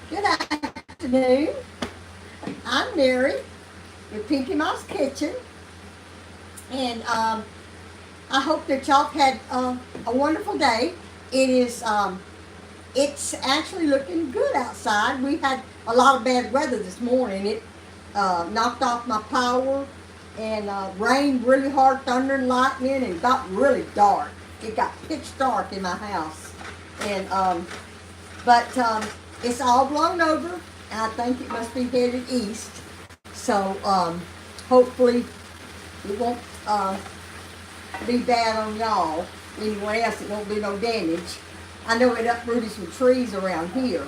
Good afternoon. I'm Mary with PinkyMa's Kitchen, and I hope that y'all had a wonderful day. It is it's actually looking good outside. We had a lot of bad weather this morning. It knocked off my power and rained really hard, thunder and lightning, and got really dark. It got pitch dark in my house, and but it's all blown over, and I think it must be headed east. So hopefully it won't be bad on y'all. Anyone else, it won't do no damage. I know it uprooted some trees around here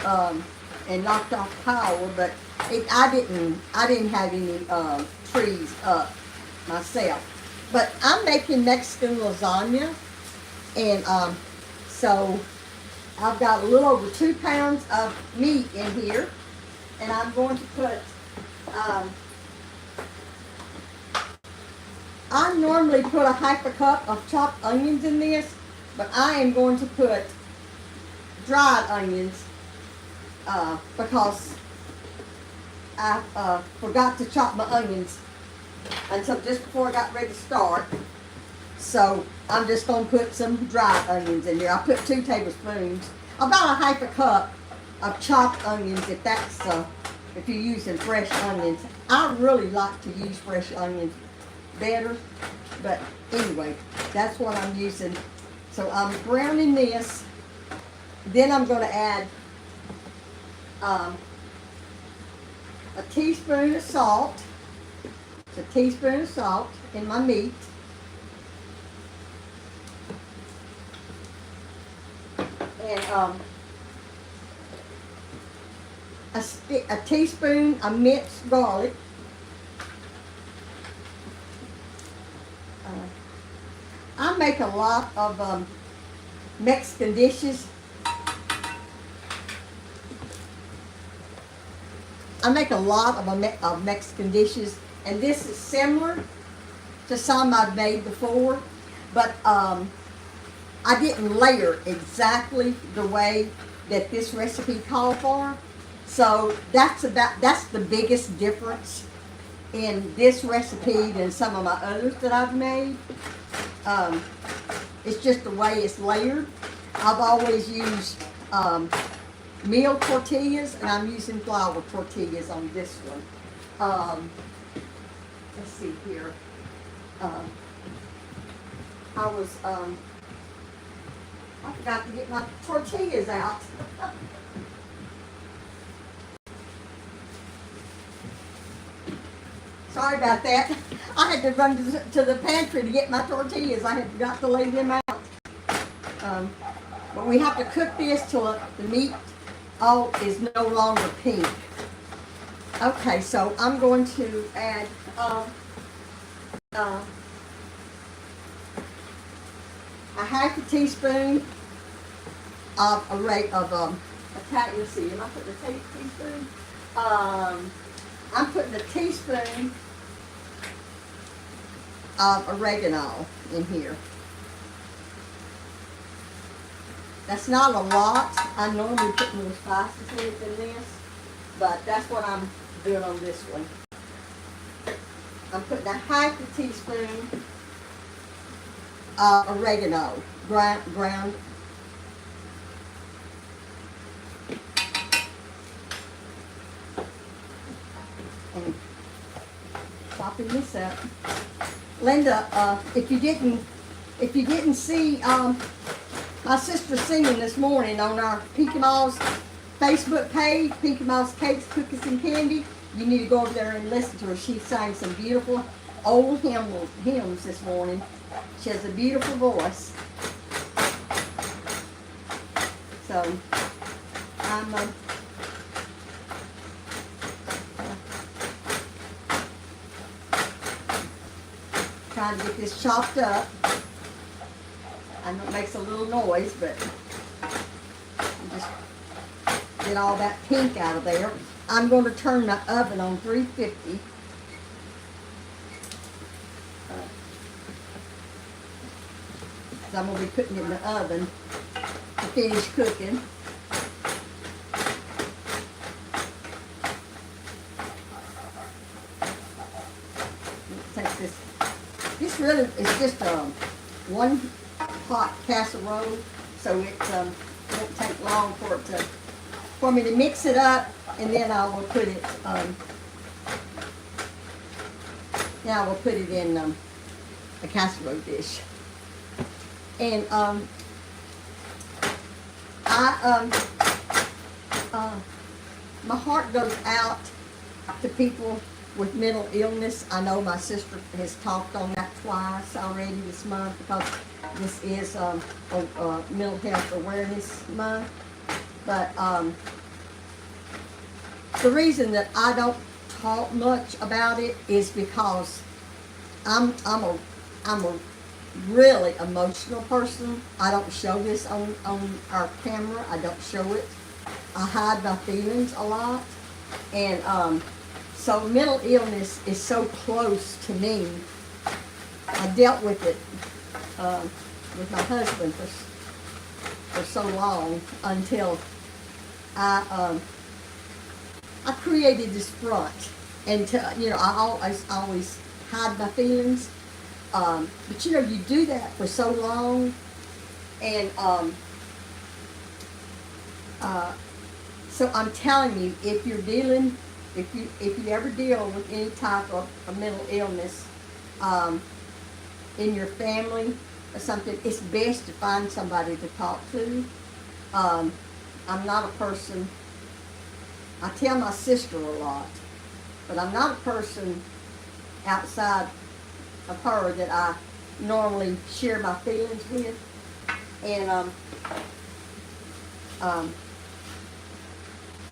and knocked off power, but I didn't have any trees up myself. But I'm making Mexican lasagna, and so I've got a little over 2 pounds of meat in here, and I'm going to put, I normally put a half a cup of chopped onions in this, but I am going to put dried onions because I forgot to chop my onions until just before I got ready to start. So I'm just going to put some dried onions in there. I put 2 tablespoons, about a half a cup of chopped onions if that's, if you're using fresh onions. I really like to use fresh onions better, but anyway, that's what I'm using. So I'm browning this. Then I'm going to add a teaspoon of salt. It's a teaspoon of salt in my meat. And a teaspoon of minced garlic. I make a lot of Mexican dishes. I make a lot of Mexican dishes, and this is similar to some I've made before, but I didn't layer exactly the way that this recipe called for. So that's the biggest difference in this recipe than some of my others that I've made. It's just the way it's layered. I've always used meal tortillas, and I'm using flour tortillas on this one. Let's see here. I forgot to get my tortillas out. Sorry about that. I had to run to the pantry to get my tortillas. I had forgot to lay them out. But we have to cook this till the meat is no longer pink. Okay, so I'm going to add a half a teaspoon of Italian seed. Am I putting a teaspoon? I'm putting a teaspoon of oregano in here. That's not a lot. I normally put more spices in it than this, but that's what I'm doing on this one. I'm putting a half a teaspoon of oregano, ground. And chopping this up. Linda, if you didn't see my sister singing this morning on our PinkyMa's Facebook page, PinkyMa's Cakes, Cookies, and Candy, you need to go over there and listen to her. She sang some beautiful old hymns this morning. She has a beautiful voice. So I'm trying to get this chopped up. I know it makes a little noise, but just get all that pink out of there. I'm going to turn the oven on 350. I'm going to be putting it in the oven to finish cooking. it's just one pot casserole, so it won't take long for me to mix it up, and then I will put it in a casserole dish. And my heart goes out to people with mental illness. I know my sister has talked on that twice already this month, because this is a Mental Health Awareness Month. But the reason that I don't talk much about it is because I'm a really emotional person. I don't show this on our camera. I don't show it. I hide my feelings a lot. And so mental illness is so close to me. I dealt with it with my husband for so long, until I created this front. And I always hide my feelings. But you do that for so long, and so I'm telling you, if you ever deal with any type of mental illness in your family or something, it's best to find somebody to talk to. I'm not a person. I tell my sister a lot, but I'm not a person outside of her that I normally share my feelings with. And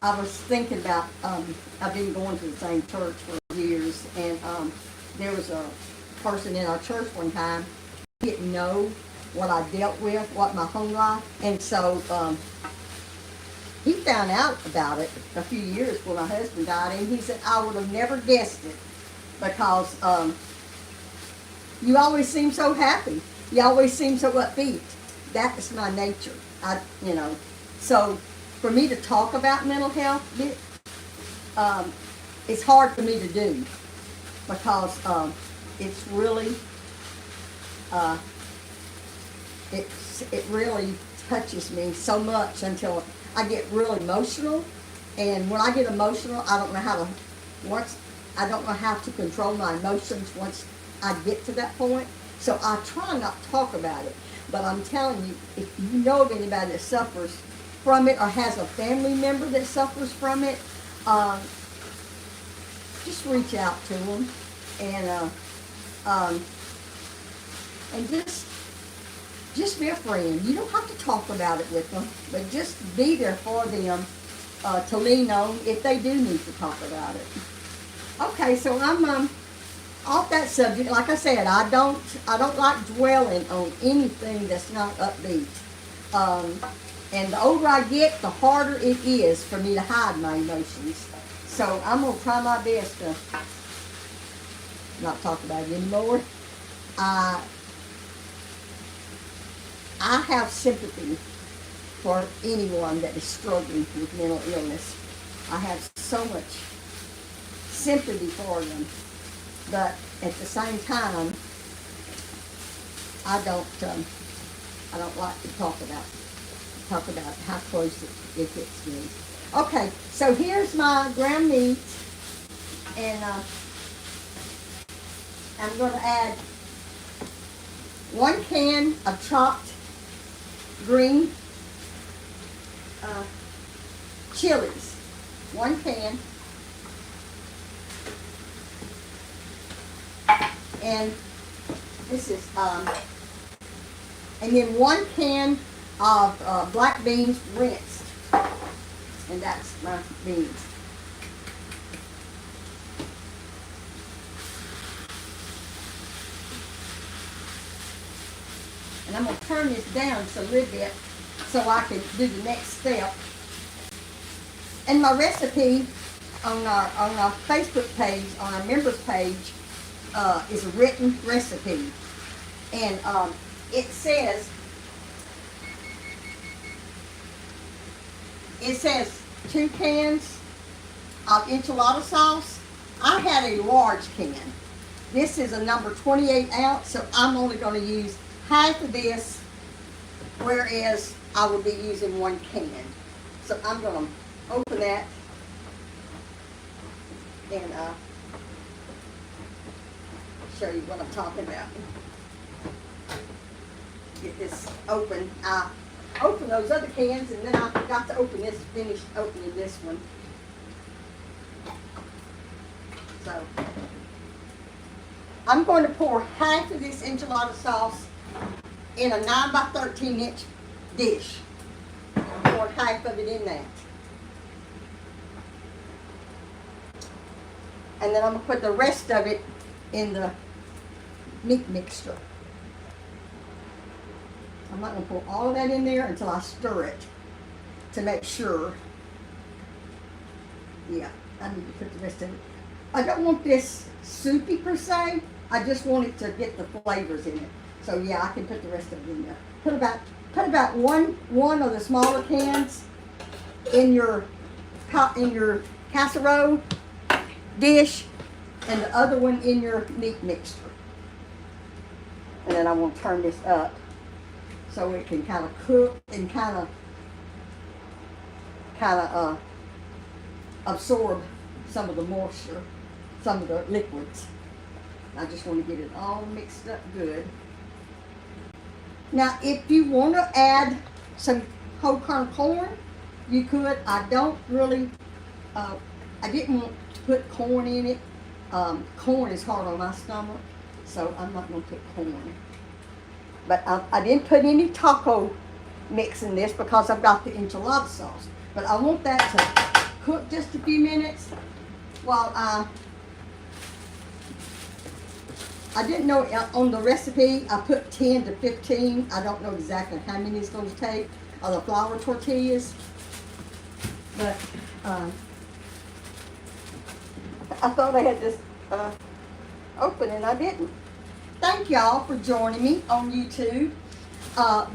I was thinking about, I've been going to the same church for years, and there was a person in our church one time who didn't know what I dealt with, what my home life, and so he found out about it a few years before my husband died, and he said, I would have never guessed it, because you always seem so happy. You always seem so upbeat. That is my nature. So for me to talk about mental health, it's hard for me to do, because it's really, it really touches me so much until I get really emotional. And when I get emotional, I don't know how to control my emotions once I get to that point. So I try not to talk about it. But I'm telling you, if you know of anybody that suffers from it, or has a family member that suffers from it, just reach out to them, and just be a friend. You don't have to talk about it with them, but just be there for them to lean on if they do need to talk about it. Okay, so I'm off that subject. Like I said, I don't like dwelling on anything that's not upbeat. And the older I get, the harder it is for me to hide my emotions. So I'm gonna try my best to not talk about it anymore. I have sympathy for anyone that is struggling with mental illness. I have so much sympathy for them, but at the same time, I don't like to talk about how close it gets to me. Okay, so here's my ground meat, and I'm going to add 1 can of chopped green chilies. 1 can. And this is, and then 1 can of black beans rinsed. And that's my beans. And I'm going to turn this down just a little bit so I can do the next step. And my recipe on our Facebook page, on our members page, is a written recipe. And it says 2 cans of enchilada sauce. I had a large can, This is a number 28 ounce, so I'm only going to use half of this, whereas I will be using 1 can. So I'm going to open that and show you what I'm talking about. Get this open. I opened those other cans and then I forgot to open this, finish opening this one. So I'm going to pour half of this enchilada sauce in a 9 by 13 inch dish. Pour half of it in that. And then I'm going to put the rest of it in the meat mixture. I'm not going to pour all of that in there until I stir it to make sure. Yeah, I need to put the rest of it. I don't want this soupy per se. I just want it to get the flavors in it. So yeah, I can put the rest of it in there. Put about one of the smaller cans in your casserole dish, and the other one in your meat mixture. And then I want to turn this up so it can kind of cook and kind of absorb some of the moisture, some of the liquids. I just want to get it all mixed up good. Now, if you want to add some whole kernel corn, you could. I don't really, I didn't want to put corn in it. Corn is hard on my stomach, so I'm not going to put corn. But I didn't put any taco mix in this because I've got the enchilada sauce. But I want that to cook just a few minutes while I didn't know on the recipe I put 10 to 15. I don't know exactly how many it's going to take of the flour tortillas. But I thought I had this open and I didn't. Thank y'all for joining me on YouTube.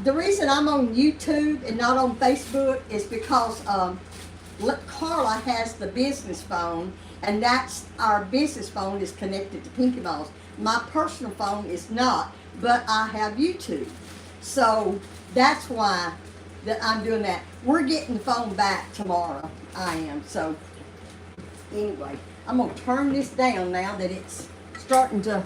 The reason I'm on YouTube and not on Facebook is because Carla has the business phone, and that's our business phone is connected to PinkyMa's. My personal phone is not, but I have YouTube. So that's why that I'm doing that. We're getting the phone back tomorrow. I am. So anyway, I'm going to turn this down now that it's starting to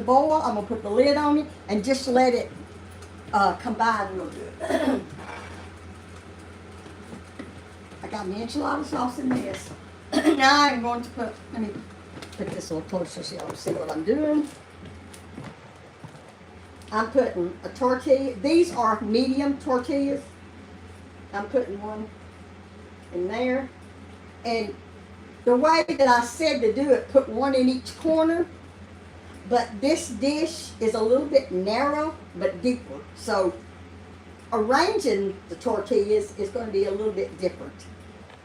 boil. I'm going to put the lid on it and just let it combine real good. I got my enchilada sauce in this. Now I'm going to put, let me put this a little closer so y'all see what I'm doing. I'm putting a tortilla. These are medium tortillas. I'm putting one in there. And the way that I said to do it, put one in each corner. But this dish is a little bit narrow, but deeper. So arranging the tortillas is going to be a little bit different.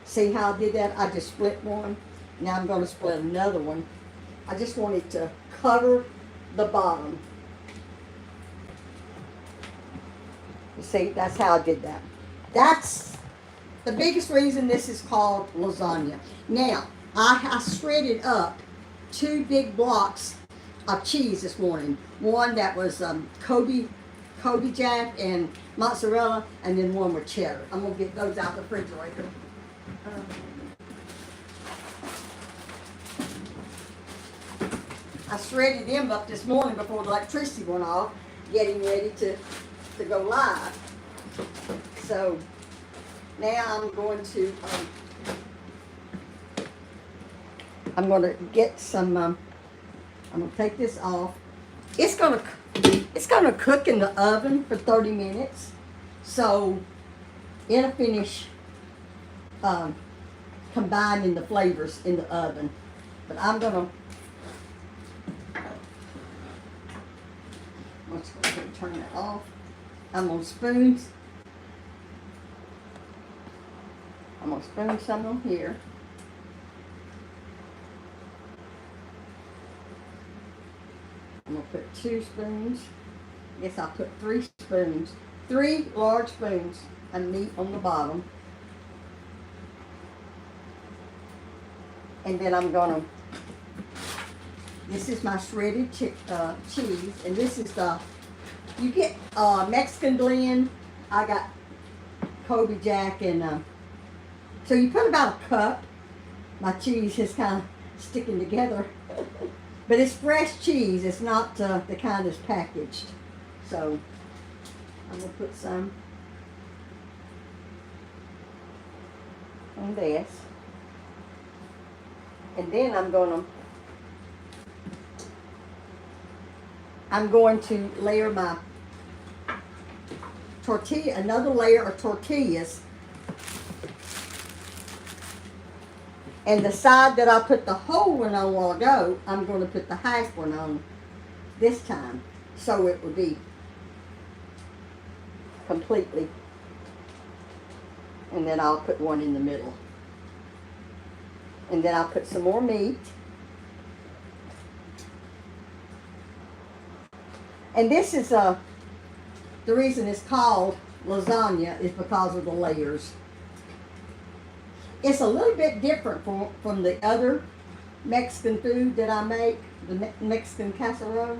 See how I did that? I just split one. Now I'm going to split another one. I just want it to cover the bottom. You see, that's how I did that. That's the biggest reason this is called lasagna. Now, I shredded up 2 big blocks of cheese this morning. One that was Kobe Jack and mozzarella, and then one with cheddar. I'm going to get those out of the refrigerator. I shredded them up this morning before the electricity went off, getting ready to go live. So now I'm going to get some, I'm going to take this off. It's going to cook in the oven for 30 minutes. So it'll finish combining the flavors in the oven. But I'm just going to turn it off. I'm going to spoons. I'm going to spoon some on here. I'm going to put 2 spoons. I guess I'll put 3 spoons. 3 large spoons of meat on the bottom. And then I'm going to This is my shredded cheese, and this is you get Mexican blend. I got Kobe Jack, and so you put about a cup. My cheese is kind of sticking together, but it's fresh cheese. It's not the kind that's packaged. So I'm gonna put some on this, and then I'm going to layer my tortilla, another layer of tortillas. And the side that I put the whole one on a while ago, I'm going to put the half one on this time. So it would be completely. And then I'll put one in the middle. And then I'll put some more meat. And this is the reason it's called lasagna is because of the layers. It's a little bit different from the other Mexican food that I make, the Mexican casserole.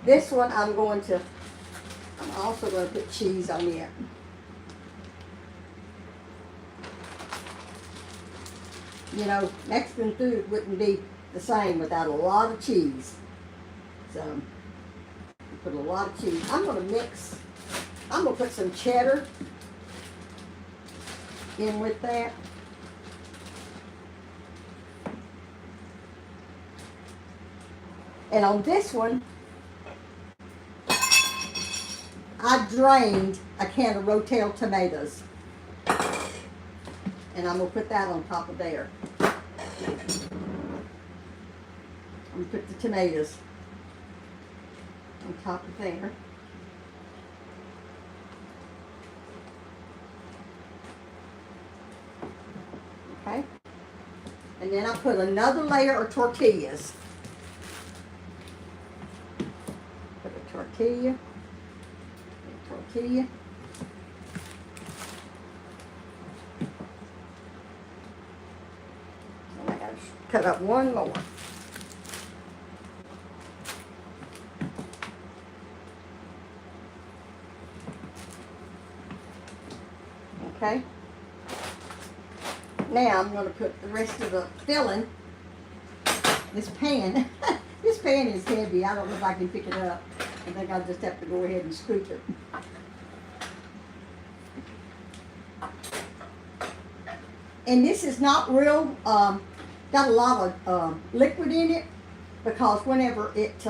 This one I'm also going to put cheese on it. You know, Mexican food wouldn't be the same without a lot of cheese. So, put a lot of cheese. I'm going to put some cheddar in with that. And on this one, I drained a can of Rotel tomatoes. And I'm going to put that on top of there. I'm going to put the tomatoes on top of there. Okay. And then I put another layer of tortillas. Put a tortilla. Tortilla. And I gotta cut up one more. Okay. Now I'm going to put the rest of the filling. This pan, this pan is heavy. I don't know if I can pick it up. I think I'll just have to go ahead and scoop it. And this is not real, got a lot of liquid in it, because whenever it,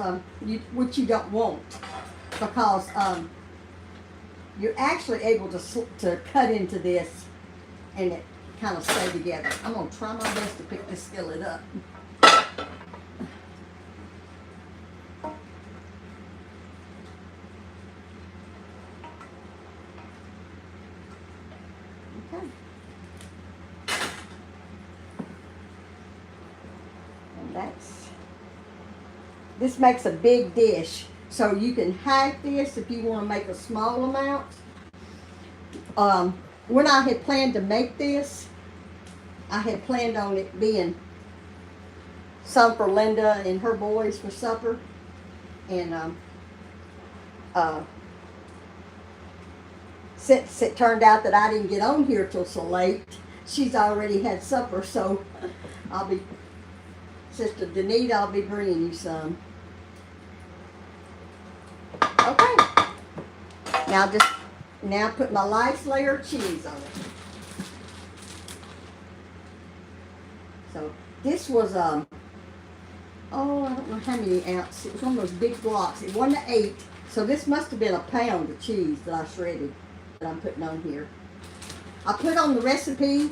which you don't want, because you're actually able to cut into this and it kind of stay together. I'm going to try my best to pick this skillet up. Okay. And this makes a big dish. So you can hack this if you want to make a small amount. When I had planned to make this, I had planned on it being some for Linda and her boys for supper. And since it turned out that I didn't get on here till so late, she's already had supper. So Sister Danita, I'll be bringing you some. Okay. Now put my last layer of cheese on it. So this was I don't know how many ounces. It was one of those big blocks. It wasn't 8, so this must have been a pound of cheese that I shredded that I'm putting on here. I put on the recipe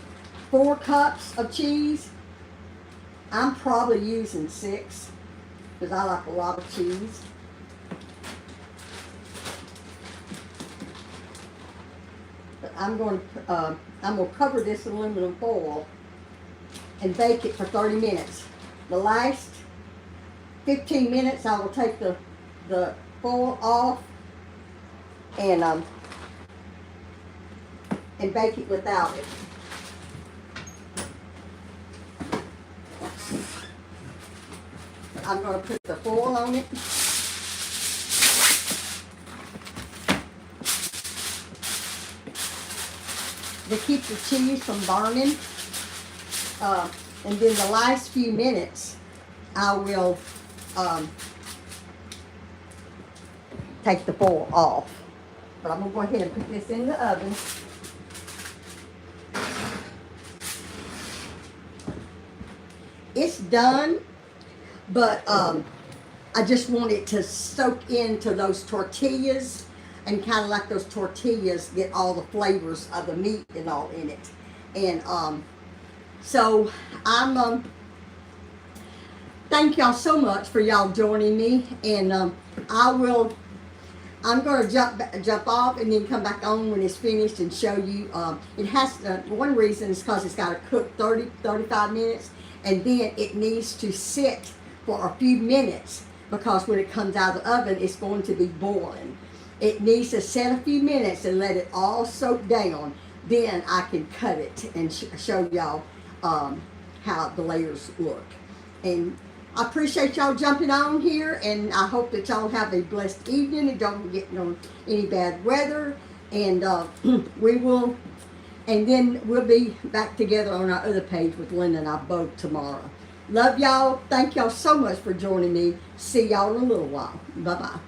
4 cups of cheese. I'm probably using 6 because I like a lot of cheese. But I'm going to cover this in aluminum foil and bake it for 30 minutes. The last 15 minutes I will take the foil off and and bake it without it. I'm going to put the foil on it. To keep the cheese from burning. And then the last few minutes, I will take the foil off. But I'm going to go ahead and put this in the oven. It's done, but I just want it to soak into those tortillas and kind of like those tortillas get all the flavors of the meat and all in it. And so I'm thank y'all so much for y'all joining me, and I'm going to jump off and then come back on when it's finished and show you. It has to, one reason is because it's got to cook 35 minutes, and then it needs to sit for a few minutes because when it comes out of the oven, it's going to be boiling. It needs to set a few minutes and let it all soak down. Then I can cut it and show y'all how the layers look. And I appreciate y'all jumping on here, and I hope that y'all have a blessed evening and don't get any bad weather. And then we'll be back together on our other page with Linda and I both tomorrow. Love y'all. Thank y'all so much for joining me. See y'all in a little while. Bye-bye.